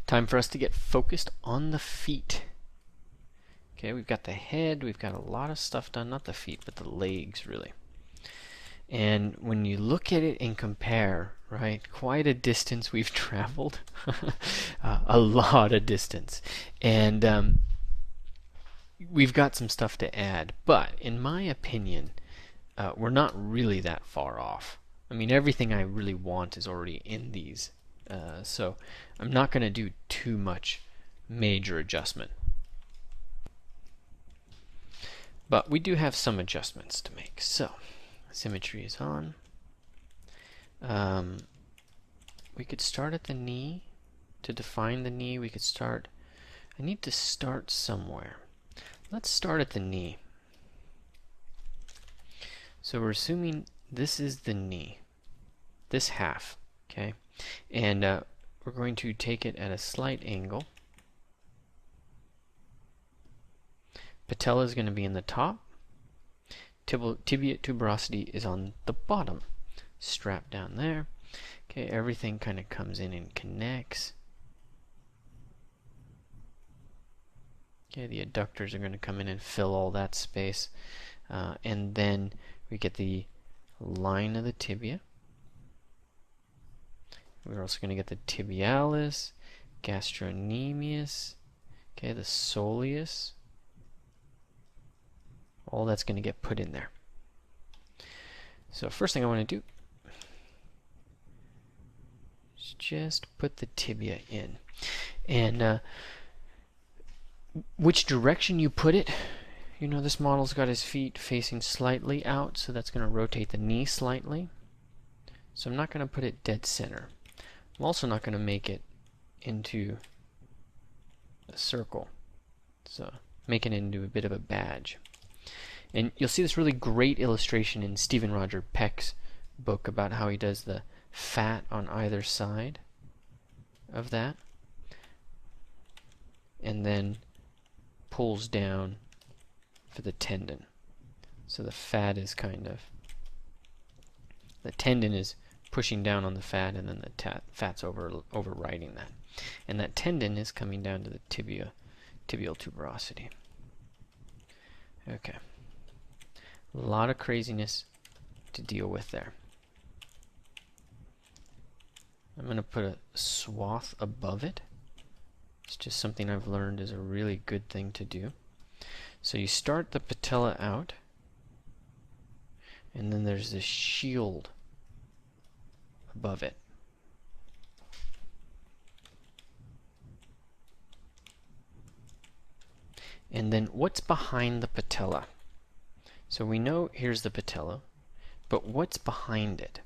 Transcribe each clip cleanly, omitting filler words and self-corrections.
Time for us to get focused on the feet. Okay, we've got the head, we've got a lot of stuff done, not the feet, but the legs really. And when you look at it and compare, right, quite a distance we've traveled, a lot of distance. And we've got some stuff to add, but in my opinion, we're not really that far off. I mean, everything I really want is already in these, so I'm not going to do too much major adjustment. But we do have some adjustments to make. So, symmetry is on. We could start at the knee. To define the knee, we could start... I need to start somewhere. Let's start at the knee. So we're assuming this is the knee. This half, okay? And we're going to take it at a slight angle. Patella is going to be in the top. Tibia tuberosity is on the bottom. Strap down there. Okay, everything kind of comes in and connects. Okay, the adductors are going to come in and fill all that space. And then we get the line of the tibia. We're also going to get the tibialis, gastrocnemius, okay, the soleus. All that's going to get put in there. So first thing I want to do is just put the tibia in. And which direction you put it, you know, this model's got his feet facing slightly out, so that's going to rotate the knee slightly. So I'm not going to put it dead center. I'm also not going to make it into a circle. So making it into a bit of a badge. And you'll see this really great illustration in Stephen Roger Peck's book about how he does the fat on either side of that. And then pulls down for the tendon. So the fat is kind of... the tendon is pushing down on the fat, and then the fat's overriding that. And that tendon is coming down to the tibial tuberosity. Okay. A lot of craziness to deal with there. I'm going to put a swath above it. It's just something I've learned is a really good thing to do. So you start the patella out, and then there's this shield above it. And then what's behind the patella? So we know here's the patella, but what's behind it?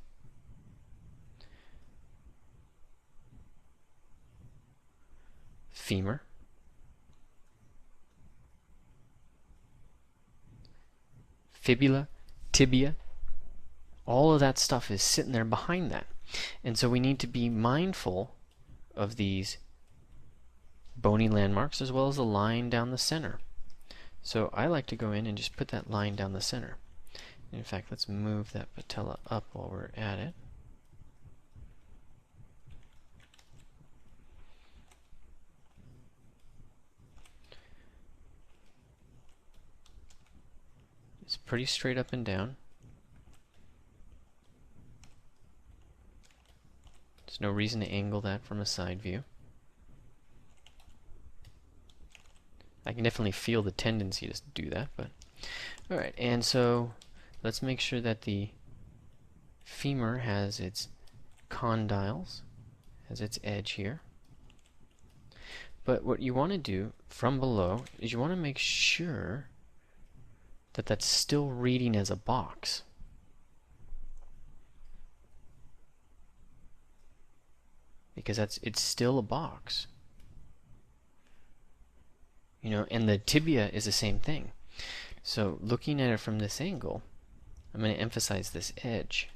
Femur, fibula, tibia, all of that stuff is sitting there behind that. And so we need to be mindful of these bony landmarks as well as the line down the center. So I like to go in and just put that line down the center. In fact, let's move that patella up while we're at it. It's pretty straight up and down. There's no reason to angle that from a side view. I can definitely feel the tendency to do that, but alright, and so let's make sure that the femur has its condyles, has its edge here. But what you want to do from below is you want to make sure that that's still reading as a box. Because it's still a box. You know, and the tibia is the same thing. So looking at it from this angle, I'm going to emphasize this edge.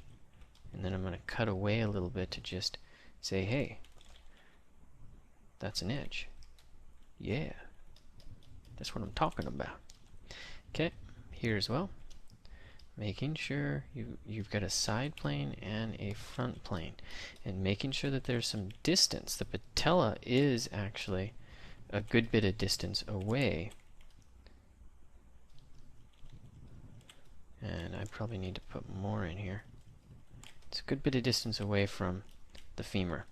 And then I'm going to cut away a little bit to just say, hey, that's an edge. Yeah, that's what I'm talking about. Okay, here as well. making sure you've got a side plane and a front plane, and making sure that there's some distance. The patella is actually a good bit of distance away, and I probably need to put more in here. It's a good bit of distance away from the femur.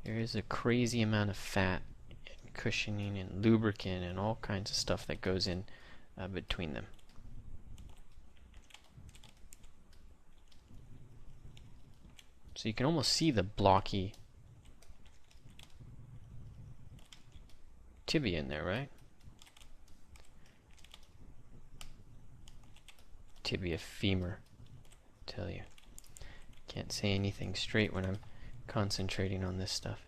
There is a crazy amount of fat and cushioning and lubricant and all kinds of stuff that goes in between them. So you can almost see the blocky tibia in there, right? Tibia femur, tell you. Can't say anything straight when I'm concentrating on this stuff.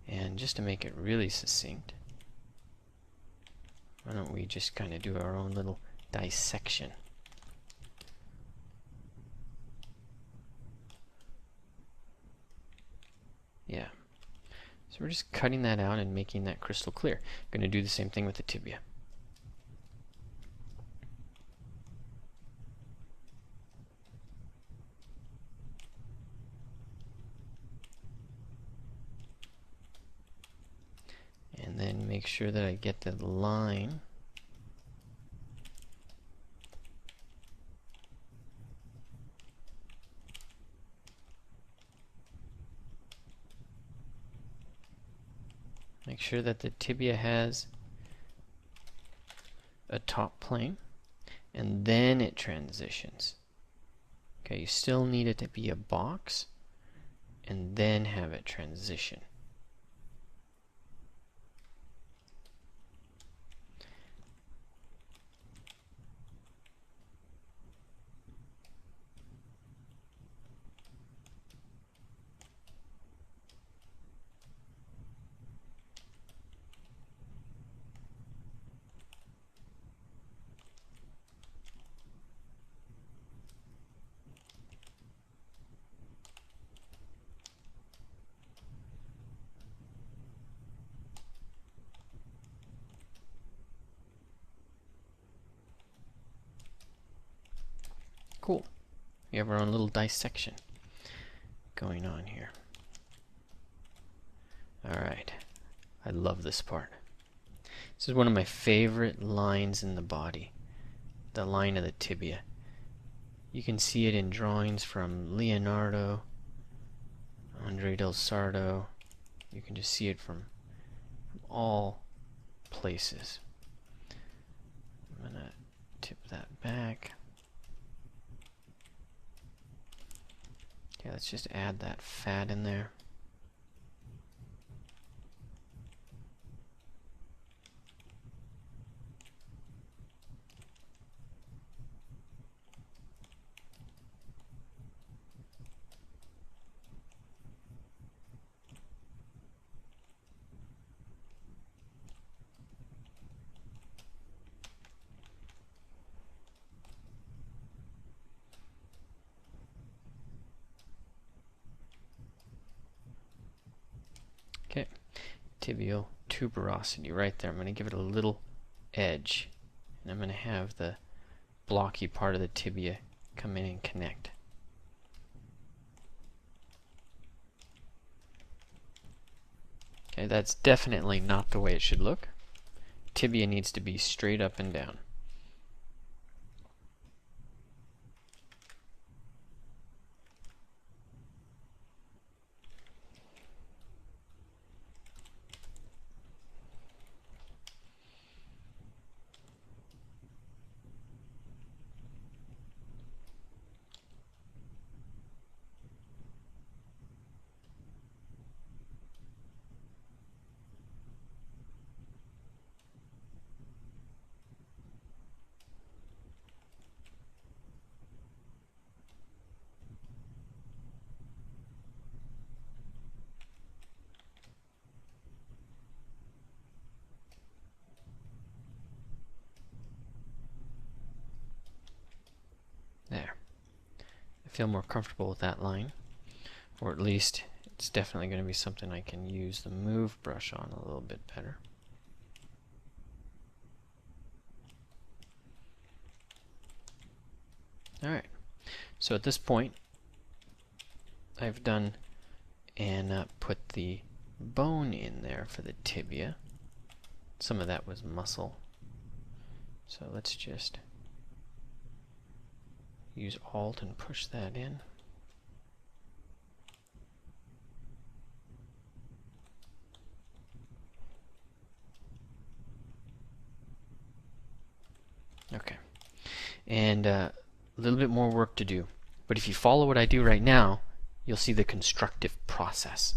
And just to make it really succinct, why don't we just kind of do our own little dissection. Yeah. So we're just cutting that out and making that crystal clear. I'm going to do the same thing with the tibia. And then make sure that I get the line make sure that the tibia has a top plane, and then it transitions. Okay, you still need it to be a box, and then have it transition. Cool. We have our own little dissection going on here. Alright. I love this part. This is one of my favorite lines in the body. The line of the tibia. You can see it in drawings from Leonardo, Andre del Sardo. You can just see it from all places. I'm going to tip that back. Okay, let's just add that fat in there. Okay, tibial tuberosity right there. I'm going to give it a little edge, and I'm going to have the blocky part of the tibia come in and connect. Okay, that's definitely not the way it should look. Tibia needs to be straight up and down. There. I feel more comfortable with that line, or at least it's definitely going to be something I can use the move brush on a little bit better. Alright, so at this point I've done and put the bone in there for the tibia. Some of that was muscle. So let's just use Alt and push that in. Okay. And a little bit more work to do. But if you follow what I do right now, you'll see the constructive process.